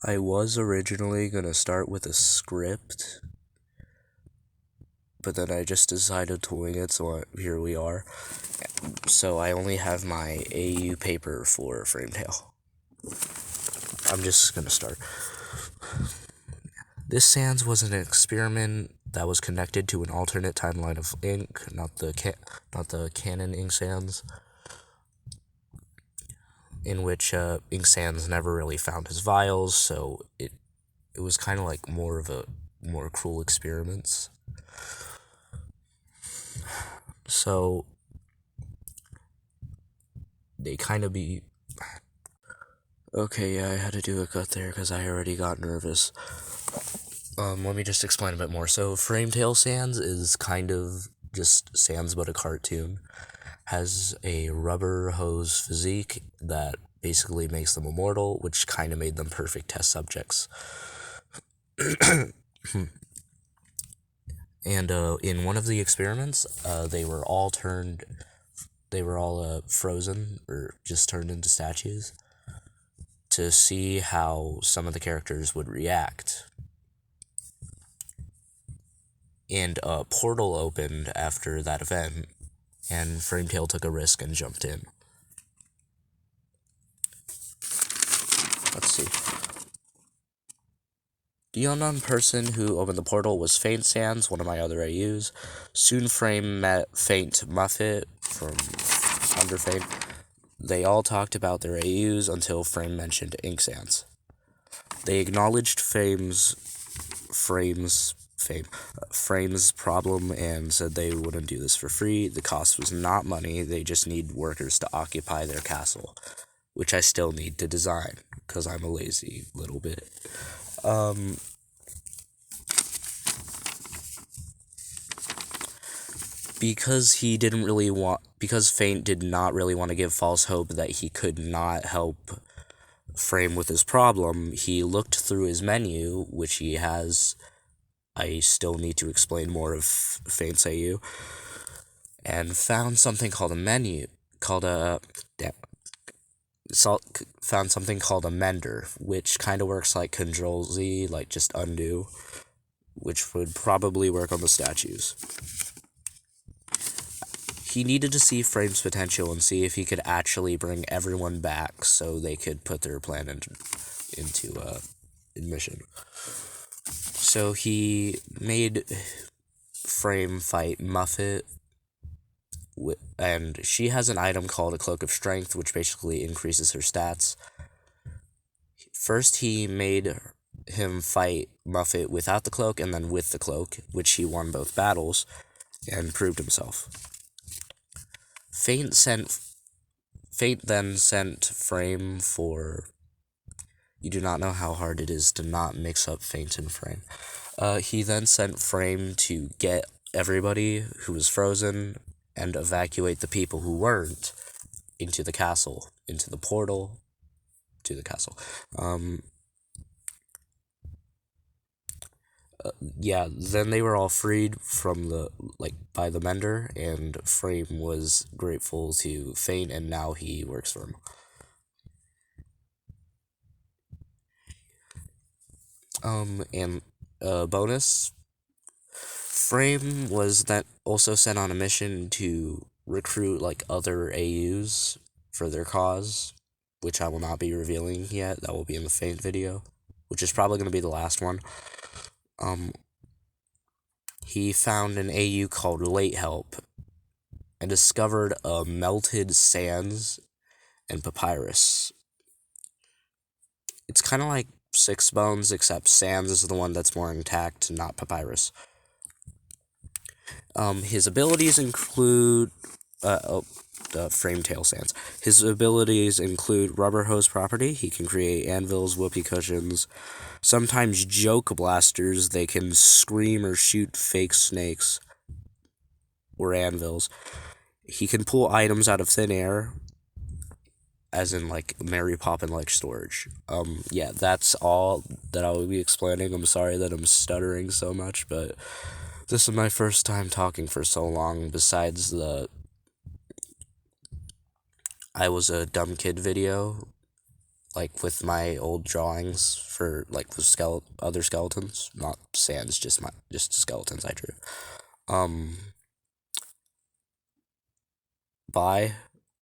I was originally gonna start with a script, but then I just decided to wing it, so here we are. So I only have my AU paper for FrameTale. I'm just gonna start. This Sans was an experiment that was connected to an alternate timeline of ink, not the canon ink Sans, in which ink Sans never really found his vials, so it was kind of like more cruel experiments. So they kind of be... Okay, yeah, I had to do a cut there because I already got nervous. Let me just explain a bit more. So FrameTale Sans is kind of just Sans but a cartoon. Has a rubber hose physique that basically makes them immortal, which kind of made them perfect test subjects. And in one of the experiments, they were all frozen or just turned into statues to see how some of the characters would react. And a portal opened after that event, and FrameTale took a risk and jumped in. Let's see. The unknown person who opened the portal was Faint Sans, one of my other AUs. Soon Frame met Faint Muffet from Undertale. They all talked about their AUs until Frame mentioned Ink Sans. They acknowledged Frame's problem and said they wouldn't do this for free. The cost was not money, they just need workers to occupy their castle, which I still need to design, because I'm a lazy little bit. Because Faint did not really want to give false hope that he could not help Frame with his problem, he looked through his menu, which he has. I still need to explain more of Faint's AU, and found something called a mender, which kind of works like Control-Z, like just undo, which would probably work on the statues. He needed to see Frame's potential and see if he could actually bring everyone back so they could put their plan into mission. So he made Frame fight Muffet, and she has an item called a Cloak of Strength, which basically increases her stats. First, he made him fight Muffet without the cloak, and then with the cloak, which he won both battles, and proved himself. Faint then sent Frame for... You do not know how hard it is to not mix up Faint and Frame. He then sent Frame to get everybody who was frozen and evacuate the people who weren't into the castle, into the portal to the castle. Then they were all freed from by the mender, and Frame was grateful to Faint, and now he works for him. And bonus, Frame was then also sent on a mission to recruit other AUs for their cause, which I will not be revealing yet. That will be in the Faint video, which is probably going to be the last one. He found an AU called Late Help and discovered a melted Sans and papyrus. It's kind of like Six Bones, except Sans is the one that's more intact, not papyrus. His abilities include... FrameTale Sans. His abilities include rubber hose property. He can create anvils, whoopee cushions, sometimes joke blasters. They can scream or shoot fake snakes or anvils. He can pull items out of thin air, as in Mary Poppin storage. That's all that I will be explaining. I'm sorry that I'm stuttering so much, but this is my first time talking for so long, besides the I was a dumb kid video. like with my old drawings for like the other skeletons, not Sans, just skeletons I drew. Um, Bye.